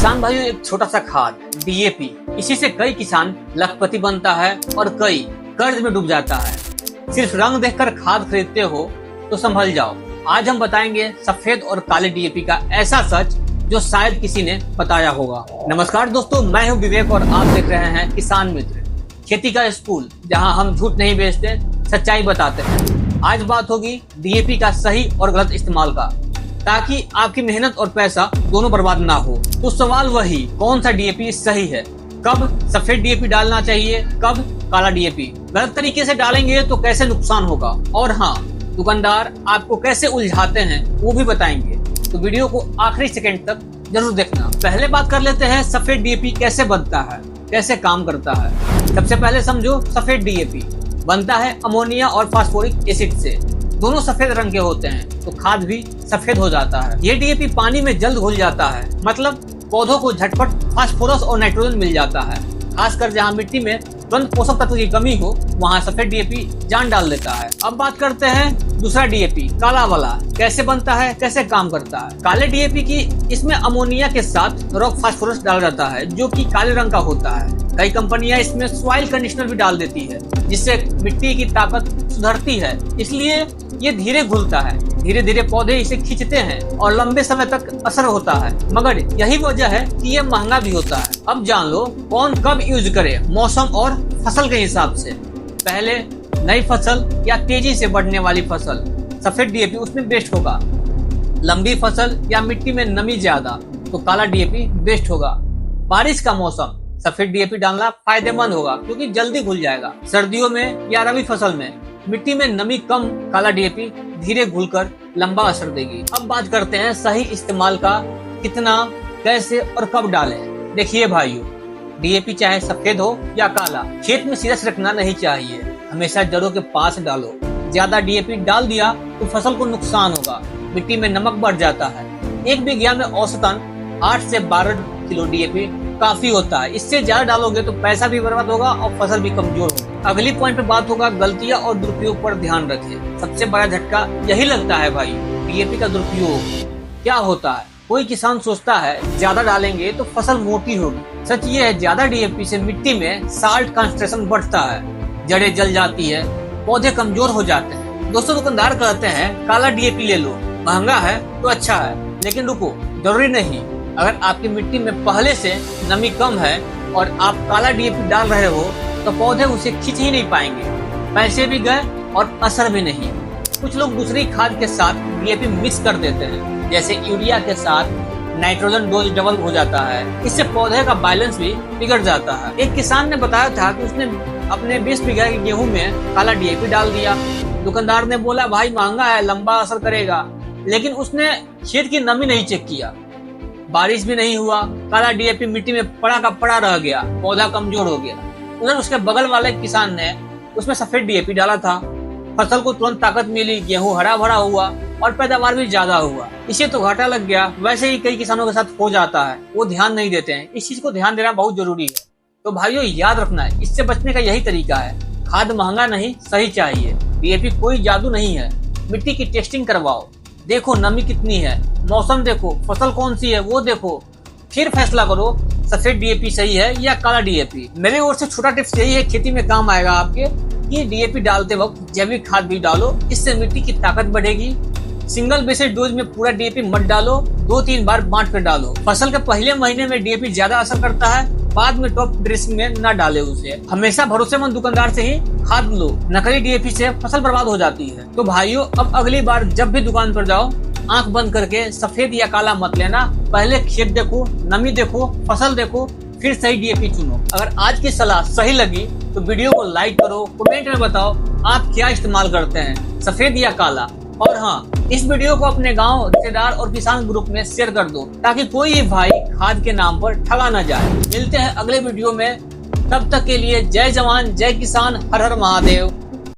किसान भाइयों, एक छोटा सा खाद डीएपी, इसी से कई किसान लखपति बनता है और कई कर्ज में डूब जाता है। सिर्फ रंग देखकर खाद खरीदते हो तो संभल जाओ। आज हम बताएंगे सफेद और काले डीएपी का ऐसा सच जो शायद किसी ने बताया होगा। नमस्कार दोस्तों, मैं हूं विवेक और आप देख रहे हैं किसान मित्र, खेती का स्कूल, जहां हम झूठ नहीं बेचते, सच्चाई बताते हैं। आज बात होगी डीएपी का सही और गलत इस्तेमाल का, ताकि आपकी मेहनत और पैसा दोनों बर्बाद ना हो। तो सवाल वही, कौन सा डीएपी सही है, कब सफेद डीएपी डालना चाहिए, कब काला डीएपी। गलत तरीके से डालेंगे तो कैसे नुकसान होगा, और हाँ, दुकानदार आपको कैसे उलझाते हैं वो भी बताएंगे। तो वीडियो को आखिरी सेकंड तक जरूर देखना। पहले बात कर लेते हैं सफेद डीएपी कैसे बनता है, कैसे काम करता है। सबसे पहले समझो, सफेद डीएपी बनता है अमोनिया और फास्फोरिक एसिड से। दोनों सफेद रंग के होते हैं तो खाद भी सफेद हो जाता है। ये डीएपी पानी में जल्द घुल जाता है, मतलब पौधों को झटपट फास्फोरस और नाइट्रोजन मिल जाता है। खासकर जहाँ मिट्टी में तुरंत पोषक तत्व की कमी हो, वहाँ सफेद डीएपी जान डाल देता है। अब बात करते हैं दूसरा डीएपी, काला वाला, कैसे बनता है, कैसे काम करता है। काले डीएपी की इसमें अमोनिया के साथ रॉक फास्फोरस डाला जाता है, जो कि काले रंग का होता है। कई कंपनियां इसमें सॉइल कंडीशनर भी डाल देती है, जिससे मिट्टी की ताकत सुधरती है। इसलिए ये धीरे घुलता है, धीरे धीरे पौधे इसे खींचते हैं और लंबे समय तक असर होता है। मगर यही वजह है कि ये महंगा भी होता है। अब जान लो कौन कब यूज करे, मौसम और फसल के हिसाब से। पहले नई फसल या तेजी से बढ़ने वाली फसल, सफेद डीएपी उसमें बेस्ट होगा। लंबी फसल या मिट्टी में नमी ज्यादा, तो काला डीएपी बेस्ट होगा। बारिश का मौसम, सफेद डीएपी डालना फायदेमंद होगा क्योंकि जल्दी घुल जाएगा। सर्दियों में या रबी फसल में मिट्टी में नमी कम, काला डीएपी धीरे घुलकर लंबा असर देगी। अब बात करते हैं सही इस्तेमाल का, कितना, कैसे और कब डालें। देखिए भाइयों, डीएपी चाहे सफेद हो या काला, खेत में सीधा रखना नहीं चाहिए। हमेशा जड़ों के पास डालो। ज्यादा डीएपी डाल दिया तो फसल को नुकसान होगा, मिट्टी में नमक बढ़ जाता है। एक बीघा में औसतन 8 से 12 किलो डीएपी काफी होता है। इससे ज्यादा डालोगे तो पैसा भी बर्बाद होगा और फसल भी कमजोर होगी। अगली पॉइंट पे बात होगा गलतियां और दुरुपयोग पर ध्यान रखें। सबसे बड़ा झटका यही लगता है भाई, डीएपी का दुरुपयोग। क्या होता है, कोई किसान सोचता है ज्यादा डालेंगे तो फसल मोटी होगी। सच ये है, ज्यादा डीएपी से मिट्टी में साल्ट कंसंट्रेशन बढ़ता है, जड़ें जल जाती है, पौधे कमजोर हो जाते हैं। दोस्तों, दुकानदार कहते हैं काला डीएपी ले लो, महंगा है तो अच्छा है, लेकिन रुको, जरूरी नहीं। अगर आपकी मिट्टी में पहले से नमी कम है और आप काला डीएपी डाल रहे हो तो पौधे उसे खींच ही नहीं पाएंगे, पैसे भी गए और असर भी नहीं। कुछ लोग दूसरी खाद के साथ डीएपी मिक्स कर देते हैं, जैसे यूरिया के साथ नाइट्रोजन डोज डबल हो जाता है। इससे पौधे का बैलेंस भी बिगड़ जाता है। एक किसान ने बताया था कि उसने अपने 20 बीघा के गेहूं में काला डीएपी डाल दिया। दुकानदार ने बोला, भाई महंगा है, लंबा असर करेगा, लेकिन उसने खेत की नमी नहीं चेक किया। बारिश भी नहीं हुआ, काला डीएपी मिट्टी में पड़ा का पड़ा रह गया, पौधा कमजोर हो गया। उधर उसके बगल वाले किसान ने उसमें सफेद डीएपी डाला था, फसल को तुरंत ताकत मिली, गेहूं हरा भरा हुआ और पैदावार भी ज्यादा हुआ। इसे तो घाटा लग गया। वैसे ही कई किसानों के साथ हो जाता है, वो ध्यान नहीं देते हैं। इस चीज को ध्यान देना बहुत जरूरी है। तो भाइयों, याद रखना है, इससे बचने का यही तरीका है। खाद महंगा नहीं, सही चाहिए। डीएपी कोई जादू नहीं है। मिट्टी की टेस्टिंग करवाओ, देखो नमी कितनी है, मौसम देखो, फसल कौन सी है वो देखो, फिर फैसला करो सफेद डीएपी सही है या काला डीएपी। मेरे ओर से छोटा टिप्स यही है, खेती में काम आएगा आपके, कि डीएपी डालते वक्त जैविक खाद भी डालो, इससे मिट्टी की ताकत बढ़ेगी। सिंगल बेसिस डोज में पूरा डीएपी मत डालो, 2-3 बार बांट कर डालो। फसल के पहले महीने में डीएपी ज्यादा असर करता है, बाद में टॉप ड्रेसिंग में न डाले उसे। हमेशा भरोसेमंद दुकानदार से ही खाद लो, नकली डीएपी से फसल बर्बाद हो जाती है। तो भाइयों, अब अगली बार जब भी दुकान पर जाओ, आंख बंद करके सफेद या काला मत लेना। पहले खेत देखो, नमी देखो, फसल देखो, फिर सही डीएपी चुनो। अगर आज की सलाह सही लगी तो वीडियो को लाइक करो, कमेंट में बताओ आप क्या इस्तेमाल करते हैं, सफेद या काला। और हाँ, इस वीडियो को अपने गांव, रिश्तेदार और किसान ग्रुप में शेयर कर दो, ताकि कोई भाई खाद के नाम पर ठगा न जाए। मिलते हैं अगले वीडियो में, तब तक के लिए जय जवान, जय किसान, हर हर महादेव।